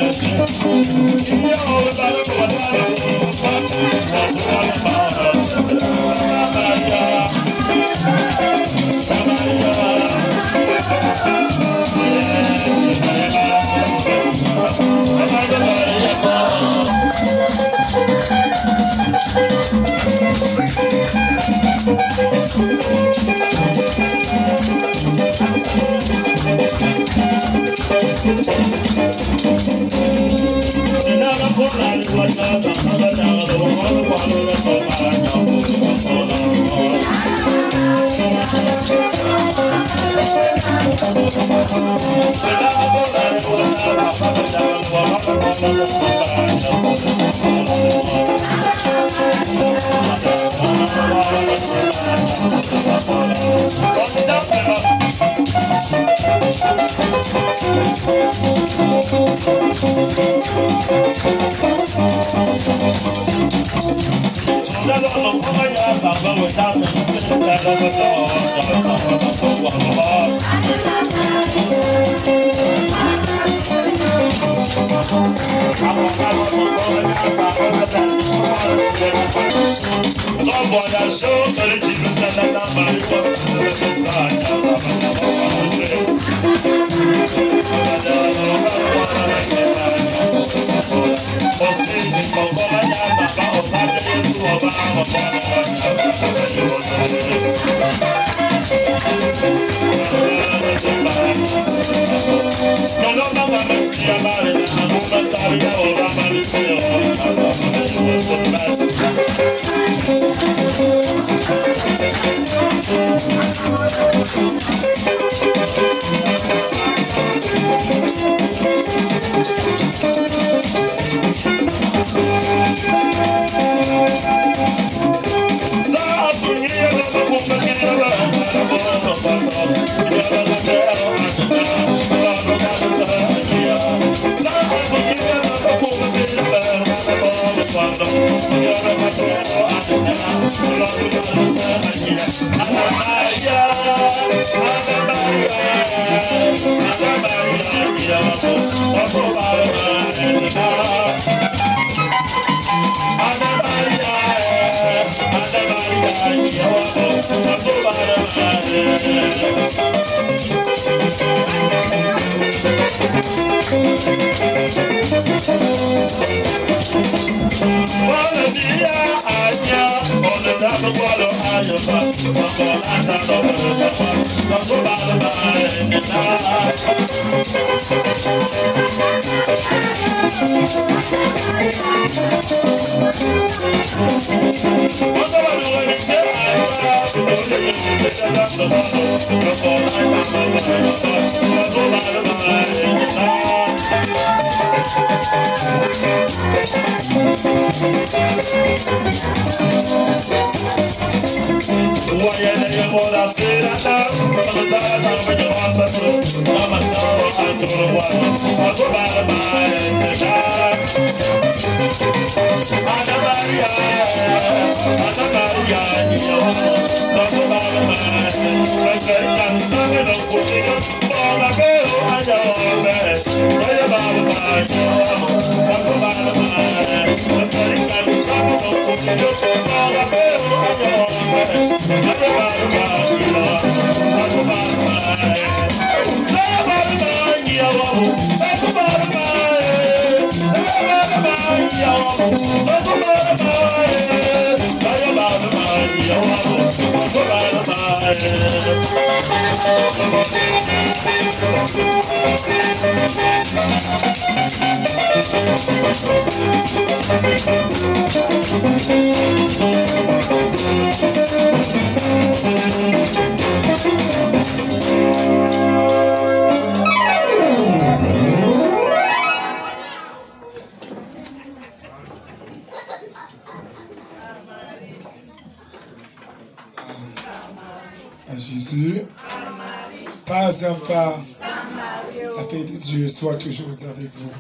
Mario, Jésus, pas un pas, la paix de Dieu soit toujours avec vous.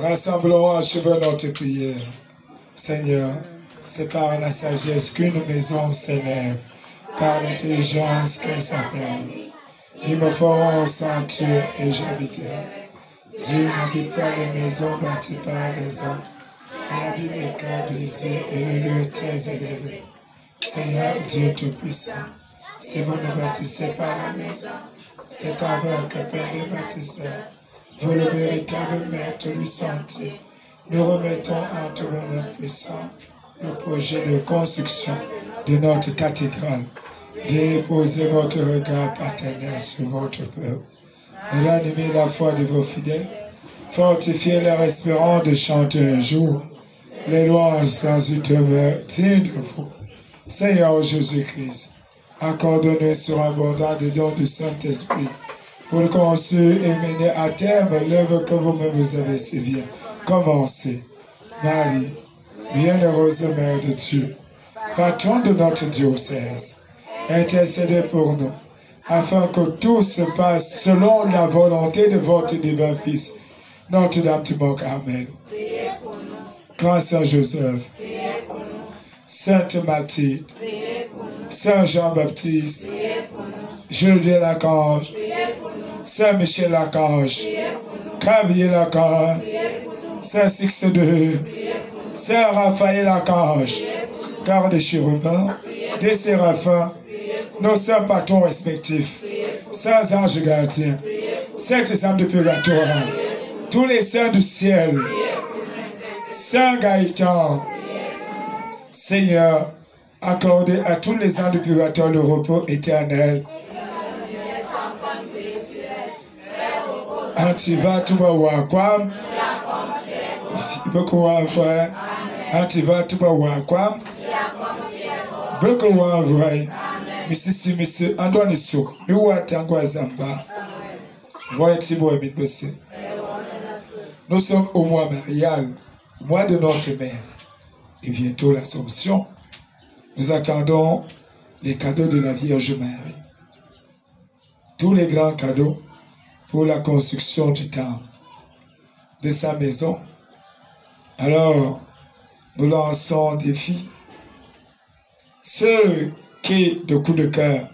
Rassemblons, achevons notre prière. Seigneur, c'est par la sagesse qu'une maison s'élève, par l'intelligence qu'elle s'affirme. Ils me feront sentir et j'habiterai. Dieu n'habite pas les maisons bâties par les hommes, mais habite les cœurs brisés et le lieu très élevé. Seigneur Dieu Tout-Puissant, si vous ne bâtissez pas la maison, c'est en vain que peine les bâtisseurs. Vous, le véritable maître, lui sentier, nous remettons entre vos mains puissantes le projet de construction de notre cathédrale. Déposez votre regard paternel sur votre peuple. Ranimez la foi de vos fidèles. Fortifiez leur espérance de chanter un jour les louanges sans une demeure digne de vous. Seigneur Jésus-Christ, accorde-nous surabondant des dons du Saint-Esprit pour construire et mener à terme l'œuvre que vous-même vous avez si bien commencée. Marie, bienheureuse Mère de Dieu, patronne de notre diocèse, intercédez pour nous, afin que tout se passe selon la volonté de votre divin Fils, Notre-Dame du Mont Carmel. Grand Saint Joseph, Sainte Mathilde, Saint Jean-Baptiste, Julien Lacange, Saint Michel Lacange, Gabriel Lacange, Saint Sixte II, Saint Raphaël Lacange, garde des chérubins, des séraphins, nos saints patrons respectifs, saints anges gardiens, saintes âmes de purgatoire, tous les saints du ciel, Saint Gaëtan, Seigneur, accordez à tous les âmes du purgatoire le repos éternel. Antiva tuba wakwam, boko wavray, antiva tuba wakwam, boko wavray, misi, andoni souk, miwa tangwa zamba, voyez tibo et mitbesse. Nous sommes au mois marial, mois de notre mère, et bientôt l'Assomption. Nous attendons les cadeaux de la Vierge Marie. Tous les grands cadeaux pour la construction du temple, de sa maison. Alors, nous lançons un défi. Ceux qui, de coup de cœur,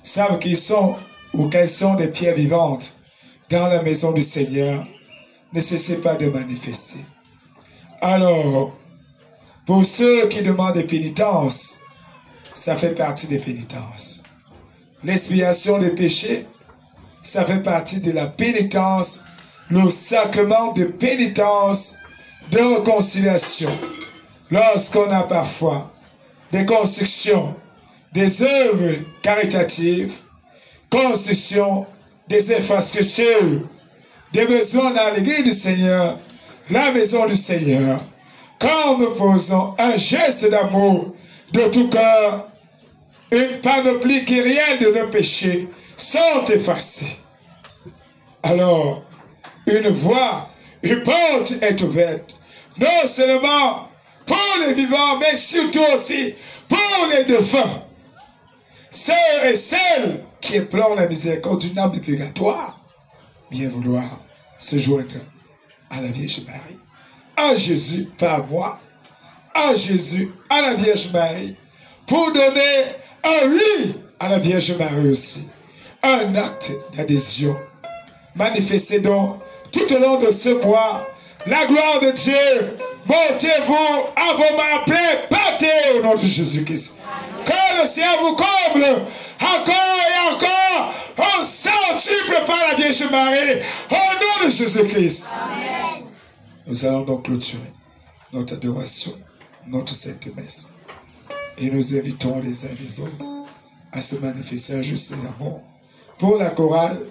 savent qu'ils sont ou qu'elles sont des pierres vivantes dans la maison du Seigneur, ne cessez pas de manifester. Alors, pour ceux qui demandent des pénitences, ça fait partie des pénitences. L'expiation des péchés, ça fait partie de la pénitence, le sacrement de pénitence, de réconciliation. Lorsqu'on a parfois des constructions, des œuvres caritatives, construction des infrastructures, des besoins dans l'église du Seigneur, la maison du Seigneur, quand nous posons un geste d'amour de tout cœur, une panoplie qui réelle de nos péchés sont effacés. Alors, une voie, une porte est ouverte, non seulement pour les vivants, mais surtout aussi pour les défunts. Ceux et celles qui implorent la miséricorde d'une âme du purgatoire, bien vouloir se joindre à la Vierge Marie. À Jésus par moi, à Jésus, à la Vierge Marie, pour donner un oui à la Vierge Marie aussi. Un acte d'adhésion. Manifestez donc tout au long de ce mois la gloire de Dieu. Montez-vous à vos mains pleines, partez au nom de Jésus-Christ. Que le ciel vous comble encore et encore au centuple par la Vierge Marie, au nom de Jésus-Christ. Amen. Nous allons donc clôturer notre adoration, notre sainte messe. Et nous invitons les uns les autres à se manifester un juste amour pour la chorale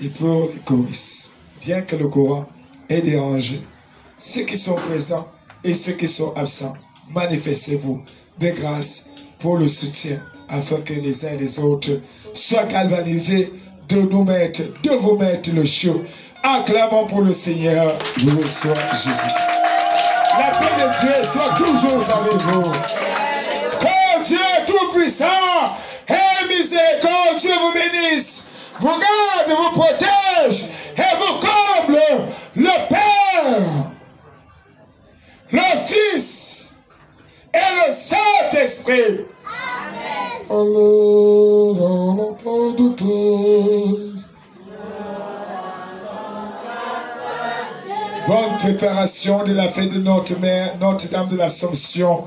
et pour les choristes. Bien que le courant ait dérangé, ceux qui sont présents et ceux qui sont absents, manifestez-vous de grâce pour le soutien afin que les uns et les autres soient galvanisés de nous mettre, de vous mettre le chaud. Acclamons pour le Seigneur, loué soit Jésus. La paix de Dieu soit toujours avec vous. Que Dieu Tout-Puissant et miséricordieux vous bénisse, vous garde, vous protège et vous comble, le Père, le Fils et le Saint-Esprit. Amen. Allons dans la porte de Christ. bonne préparation de la fête de notre mère, Notre-Dame de l'Assomption.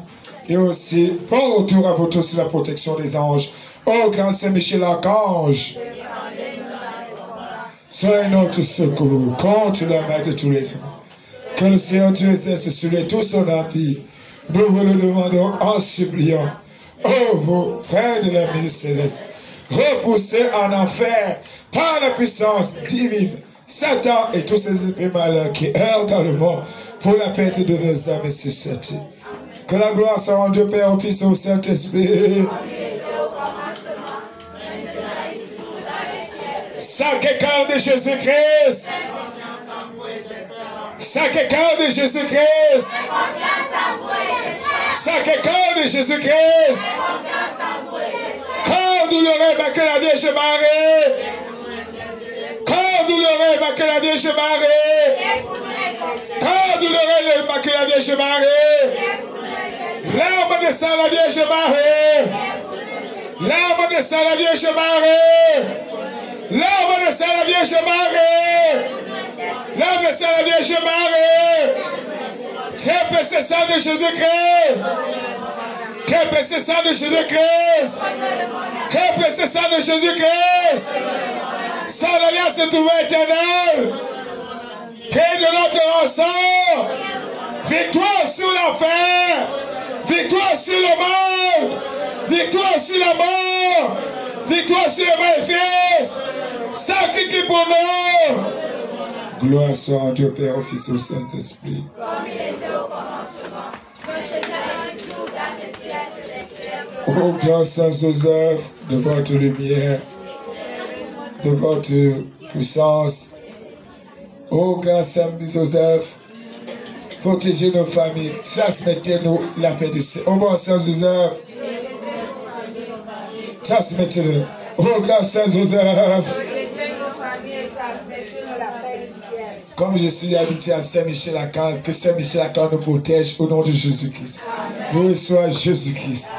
Et aussi, bon retour à vous tous sous la protection des anges. Ô grand Saint-Michel Archange, soyez notre secours contre la main de tous les démons. Que le Seigneur Dieu exerce sur lui tout son empire. Nous vous le demandons en suppliant. Ô vous, frères de la ministre céleste, repoussez en enfer par la puissance divine Satan et tous ces esprits malins qui errent dans le monde pour la perte de nos âmes et suscitées. Que la gloire soit rendue au Père, au Fils et au Saint-Esprit. Sacré-Cœur de Jésus-Christ. Sacré-Cœur de Jésus-Christ. Sacré-Cœur de Jésus-Christ. Corps douloureux, que la Vierge Marie. Corps douloureux, que la Vierge Marie. Corps douloureux, que la Vierge Marie. L'arme de sang, la Vierge Marie. L'arme de sang, la Vierge Marie. L'arme de sang, la Vierge Marie. L'arme de sang, la Vierge Marie. Trempe ce sang de Jésus-Christ. Trempe ce sang de Jésus-Christ. Trempe ce sang de Jésus-Christ. Sans l'alliance de tout éternel. Paix de notre rançon. Victoire sur l'enfer. Victoire sur le mal. Victoire sur la mort. Victoire sur les maléfices. Sacrifié pour nous. Gloire soit en Dieu, Père, au Fils et au Saint-Esprit. Comme il était au commencement, maintenant et toujours, dans les siècles des siècles. Ô grand Saint Joseph, de votre lumière, de votre puissance, ô grand Saint Joseph, protégez nos familles, transmettez-nous la paix du ciel. Ô bon Saint Joseph, transmettez-le. Ô grand Saint Joseph, comme je suis habitué à Saint-Michel Archange, que Saint-Michel Archange nous protège au nom de Jésus-Christ. Nous reçois Jésus-Christ.